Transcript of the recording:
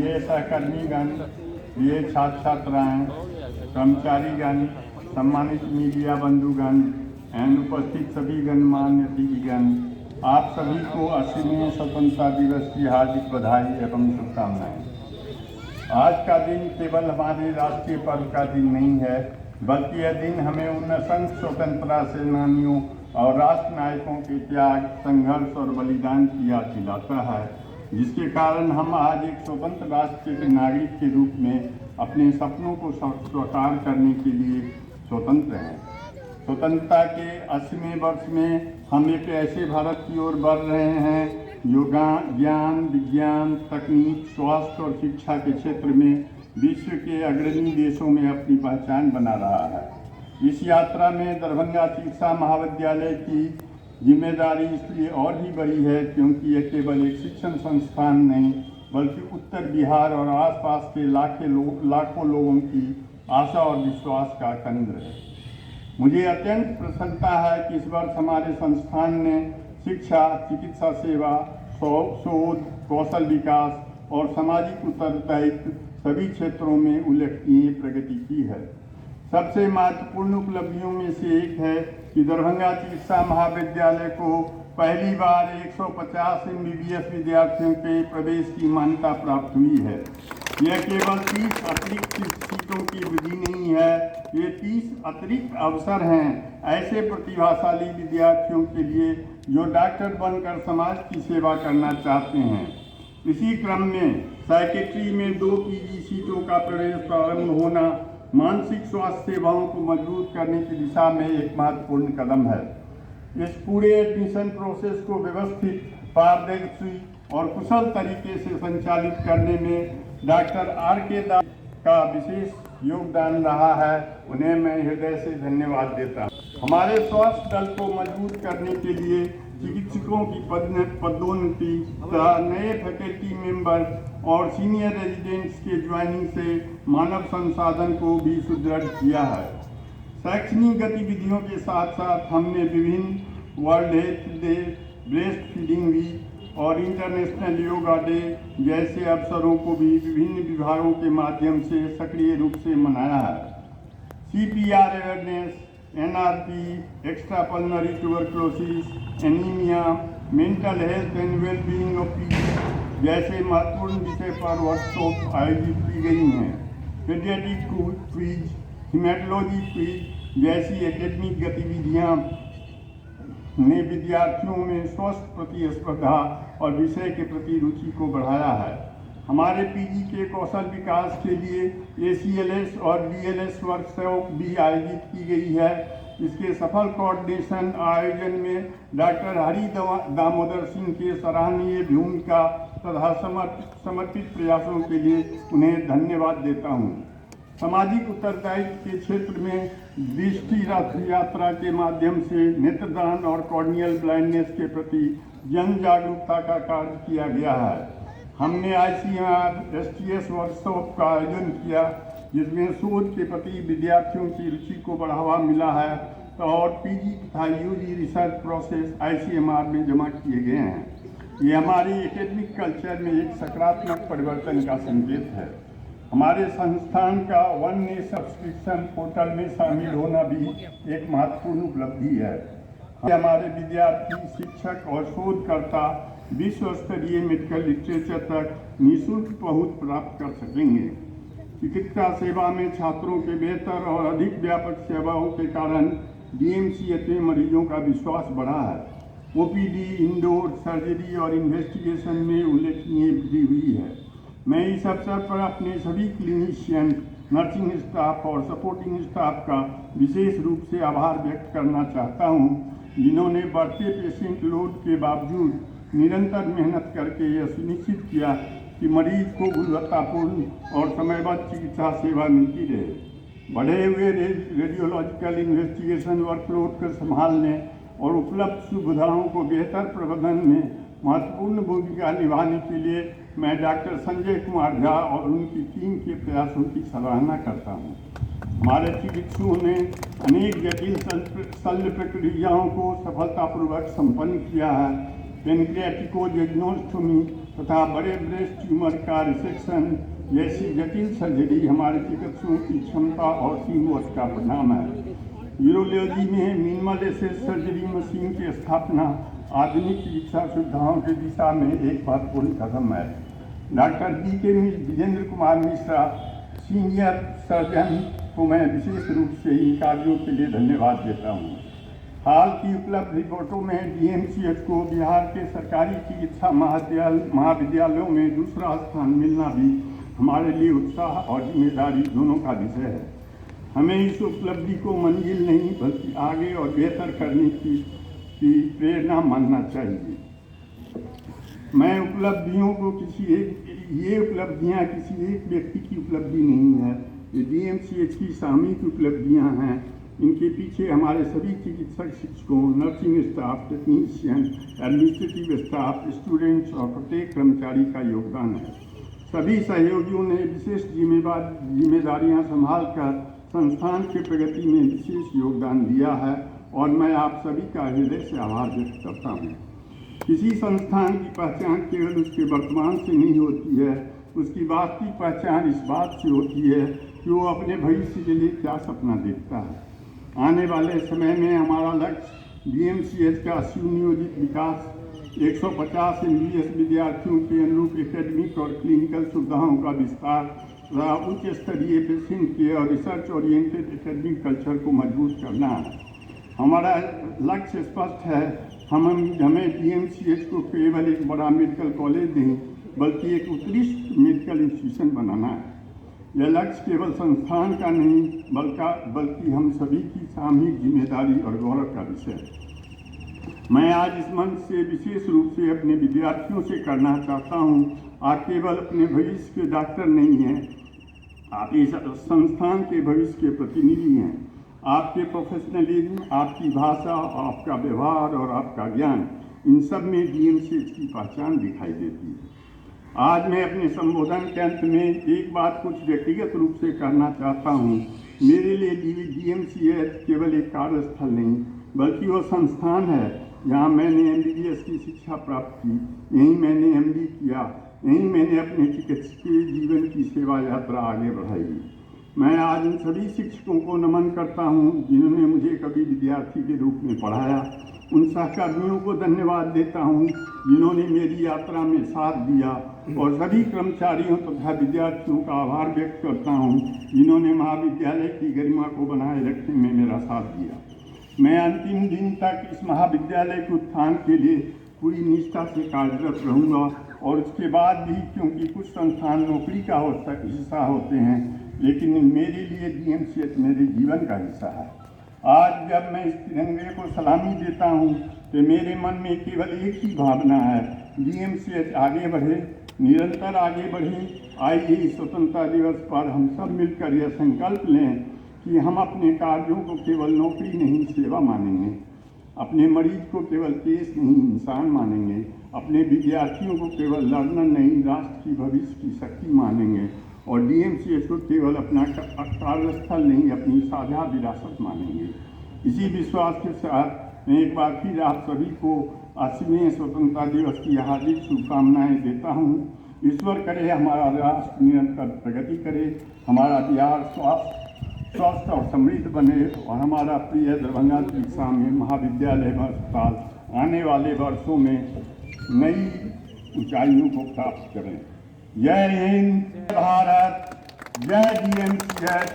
प्रिय सहकर्मीगण, प्रिय छात्र छात्राएं, कर्मचारीगण, सम्मानित मीडिया बंधुगण एवं उपस्थित सभी गणमान्य अतिथिगण, आप सभी को 80वें स्वतंत्रता दिवस की हार्दिक बधाई एवं शुभकामनाएं। आज का दिन केवल हमारे राष्ट्रीय पर्व का दिन नहीं है, बल्कि यह दिन हमें उन असंख्य स्वतंत्रता सेनानियों और राष्ट्र नायकों के त्याग, संघर्ष और बलिदान की याद दिलाता है, जिसके कारण हम आज एक स्वतंत्र राष्ट्र के नागरिक के रूप में अपने सपनों को साकार करने के लिए स्वतंत्र हैं। स्वतंत्रता के 80वें वर्ष में हम एक ऐसे भारत की ओर बढ़ रहे हैं जो ज्ञान, विज्ञान, तकनीक, स्वास्थ्य और शिक्षा के क्षेत्र में विश्व के अग्रणी देशों में अपनी पहचान बना रहा है। इस यात्रा में दरभंगा चिकित्सा महाविद्यालय की जिम्मेदारी इसलिए और भी बड़ी है क्योंकि यह केवल एक शिक्षण संस्थान नहीं, बल्कि उत्तर बिहार और आसपास के लाखों लोगों की आशा और विश्वास का केंद्र है। मुझे अत्यंत प्रसन्नता है कि इस वर्ष हमारे संस्थान ने शिक्षा, चिकित्सा सेवा, शोध, कौशल विकास और सामाजिक उत्तरदायित्व सभी क्षेत्रों में उल्लेखनीय प्रगति की है। सबसे महत्वपूर्ण उपलब्धियों में से एक है कि दरभंगा चिकित्सा महाविद्यालय को पहली बार 150 MBBS विद्यार्थियों के प्रवेश की मान्यता प्राप्त हुई है। यह केवल 30 अतिरिक्त सीटों की वृद्धि नहीं है, ये 30 अतिरिक्त अवसर हैं ऐसे प्रतिभाशाली विद्यार्थियों के लिए जो डॉक्टर बनकर समाज की सेवा करना चाहते हैं। इसी क्रम में साइकेट्री में 2 PG सीटों का प्रवेश प्रारंभ होना मानसिक स्वास्थ्य सेवाओं को मजबूत करने की दिशा में एक महत्वपूर्ण कदम है। इस पूरे एडमिशन प्रोसेस को व्यवस्थित, पारदर्शी और कुशल तरीके से संचालित करने में डॉक्टर RK दास का विशेष योगदान रहा है। उन्हें मैं हृदय से धन्यवाद देता हूँ। हमारे स्वास्थ्य दल को मजबूत करने के लिए चिकित्सकों की पदोन्नति, नए फैकल्टी मेंबर और सीनियर रेजिडेंट्स के ज्वाइनिंग से मानव संसाधन को भी सुदृढ़ किया है। शैक्षणिक गतिविधियों के साथ साथ हमने विभिन्न world health day, breast feeding week और इंटरनेशनल योगा डे जैसे अवसरों को भी विभिन्न विभागों के माध्यम से सक्रिय रूप से मनाया है। CPR awareness, NRP, extra pulmonary tuberculosis, anaemia, mental health and wellbeing of people जैसे महत्वपूर्ण विषय पर वर्कशॉप आयोजित की गई हैं। पीडियाट्रिक क्विज, हीमेटोलॉजी क्विज जैसी एकेडमिक गतिविधियां ने विद्यार्थियों में स्वास्थ्य प्रतिस्पर्धा और विषय के प्रति रुचि को बढ़ाया है। हमारे PG के कौशल विकास के लिए ACLS और BLS वर्कशॉप भी आयोजित की गई है। इसके सफल कोऑर्डिनेशन आयोजन में डॉक्टर हरि दामोदर सिंह के सराहनीय भूमिका तथा समर्पित प्रयासों के लिए उन्हें धन्यवाद देता हूँ। सामाजिक उत्तरदायित्व के क्षेत्र में दृष्टि रथ यात्रा के माध्यम से नेत्रदान और कॉर्नियल ब्लाइंडनेस के प्रति जन जागरूकता का कार्य किया गया है। हमने ICMR STS वर्कशॉप का आयोजन किया जिसमें शोध के प्रति विद्यार्थियों की रुचि को बढ़ावा मिला है और PG तथा UG रिसर्च प्रोसेस ICMR में जमा किए गए हैं। ये हमारी एकेडमिक कल्चर में एक सकारात्मक परिवर्तन का संकेत है। हमारे संस्थान का वन नेशन सब्सक्रिप्शन पोर्टल में शामिल होना भी एक महत्वपूर्ण उपलब्धि है। हमारे विद्यार्थी, शिक्षक और शोधकर्ता विश्व स्तरीय मेडिकल लिटरेचर तक निःशुल्क पहुंच प्राप्त कर सकेंगे। चिकित्सा सेवा में छात्रों के बेहतर और अधिक व्यापक सेवाओं के कारण DMC में मरीजों का विश्वास बढ़ा है। OPD, इंडोर सर्जरी और इन्वेस्टिगेशन में उल्लेखनीय वृद्धि हुई है। मैं इस अवसर पर अपने सभी क्लिनिशियन, नर्सिंग स्टाफ और सपोर्टिंग स्टाफ का विशेष रूप से आभार व्यक्त करना चाहता हूं, जिन्होंने बढ़ते पेशेंट लोड के बावजूद निरंतर मेहनत करके यह सुनिश्चित किया कि मरीज को गुणवत्तापूर्ण और समयबद्ध चिकित्सा सेवा मिलती रहे। बढ़े हुए रेडियोलॉजिकल इन्वेस्टिगेशन वर्कलोड को संभालने और उपलब्ध सुविधाओं को बेहतर प्रबंधन में महत्वपूर्ण भूमिका निभाने के लिए मैं डॉक्टर संजय कुमार झा और उनकी टीम के प्रयासों की सराहना करता हूँ। हमारे चिकित्सकों ने अनेक जटिल शल्य प्रक्रियाओं को सफलतापूर्वक संपन्न किया है। पेनक्रियाटिकोजेग्नोस्टोमी, तथा बड़े ब्रेस्ट ट्यूमर का रिसेक्शन जैसी जटिल सर्जरी हमारे चिकित्सकों की क्षमता और टीमवर्क का परिणाम है। यूरोलॉजी में मिनिमल एसेस सर्जरी मशीन की स्थापना आधुनिक चिकित्सा सुविधाओं की दिशा में एक महत्वपूर्ण कदम है। डॉक्टर के विजेंद्र कुमार मिश्रा सीनियर सर्जन को मैं विशेष रूप से इन कार्यों के लिए धन्यवाद देता हूँ। हाल की उपलब्ध रिपोर्टों में DMCH को बिहार के सरकारी चिकित्सा महाविद्यालयों में दूसरा स्थान मिलना भी हमारे लिए उत्साह और जिम्मेदारी दोनों का विषय है। हमें इस उपलब्धि को मंजिल नहीं बल्कि आगे और बेहतर करने की प्रेरणा मानना चाहिए। मैं उपलब्धियों को ये उपलब्धियां किसी एक व्यक्ति की उपलब्धि नहीं है, ये DMCH की सामूहिक उपलब्धियां हैं। इनके पीछे हमारे सभी चिकित्सक, शिक्षकों, nursing staff, technician, administrative staff, students और प्रत्येक कर्मचारी का योगदान है। सभी सहयोगियों ने विशेष जिम्मेदारियां संभालकर संस्थान के प्रगति में विशेष योगदान दिया है और मैं आप सभी का हृदय से आभार व्यक्त करता हूँ। किसी संस्थान की पहचान केवल उसके वर्तमान से नहीं होती है, उसकी वास्तविक पहचान इस बात से होती है कि वो अपने भविष्य के लिए क्या सपना देखता है। आने वाले समय में हमारा लक्ष्य DMCH का सुनियोजित विकास, 150 MBBS विद्यार्थियों के अनुरूप एकेडमिक और क्लिनिकल सुविधाओं का विस्तार तथा उच्च स्तरीय पेशेंट केयर और रिसर्च ओरिएंटेड एकेडमिक कल्चर को मजबूत करना है। हमारा लक्ष्य स्पष्ट है। हमें DMCH को केवल एक बड़ा मेडिकल कॉलेज नहीं बल्कि एक उत्कृष्ट मेडिकल इंस्टीट्यूशन बनाना है। यह लक्ष्य केवल संस्थान का नहीं बल्कि हम सभी की सामूहिक जिम्मेदारी और गौरव का विषय है। मैं आज इस मंच से विशेष रूप से अपने विद्यार्थियों से करना चाहता हूँ, आप केवल अपने भविष्य के डॉक्टर नहीं हैं, आप इस संस्थान के भविष्य के प्रतिनिधि हैं। आपके प्रोफेशनलिज्म, आपकी भाषा, आपका व्यवहार और आपका ज्ञान, इन सब में DMCH की पहचान दिखाई देती है। आज मैं अपने संबोधन के अंत में एक बात कुछ व्यक्तिगत रूप से करना चाहता हूँ। मेरे लिए DMCH केवल एक कार्यस्थल नहीं बल्कि वो संस्थान है जहाँ मैंने MBBS की शिक्षा प्राप्त की, यहीं मैंने MD किया, यहीं मैंने अपने चिकित्सकीय जीवन की सेवा यात्रा आगे बढ़ाई। मैं आज उन सभी शिक्षकों को नमन करता हूँ जिन्होंने मुझे कभी विद्यार्थी के रूप में पढ़ाया। उन सहकर्मियों को धन्यवाद देता हूँ जिन्होंने मेरी यात्रा में साथ दिया और सभी कर्मचारियों तथा विद्यार्थियों का आभार व्यक्त करता हूँ जिन्होंने महाविद्यालय की गरिमा को बनाए रखने में मेरा साथ दिया। मैं अंतिम दिन तक इस महाविद्यालय के उत्थान के लिए पूरी निष्ठा से कार्यरत रहूँगा और उसके बाद भी, क्योंकि कुछ संस्थान नौकरी का हिस्सा होते हैं, लेकिन मेरे लिए DMCH मेरे जीवन का हिस्सा है। आज जब मैं इस तिरंगे को सलामी देता हूँ तो मेरे मन में केवल एक ही भावना है, DMCH आगे बढ़े, निरंतर आगे बढ़े। आइए इस स्वतंत्रता दिवस पर हम सब मिलकर यह संकल्प लें कि हम अपने कार्यों को केवल नौकरी नहीं सेवा मानेंगे, अपने मरीज को केवल केस नहीं इंसान मानेंगे, अपने विद्यार्थियों को केवल लर्नर नहीं राष्ट्र की भविष्य की शक्ति मानेंगे और DMCH को केवल अपना कार्यस्थल नहीं अपनी साझा विरासत मानेंगे। इसी विश्वास के साथ मैं एक बार फिर आप सभी को 80वें स्वतंत्रता दिवस की हार्दिक शुभकामनाएं देता हूं। ईश्वर करे हमारा राष्ट्र निरंतर प्रगति करे, हमारा बिहार स्वस्थ और समृद्ध बने और हमारा प्रिय दरभंगा चिकित्सा में महाविद्यालय व अस्पताल आने वाले वर्षों में नई ऊंचाइयों को प्राप्त करें। जय हिंद, भारत, जय DMCH।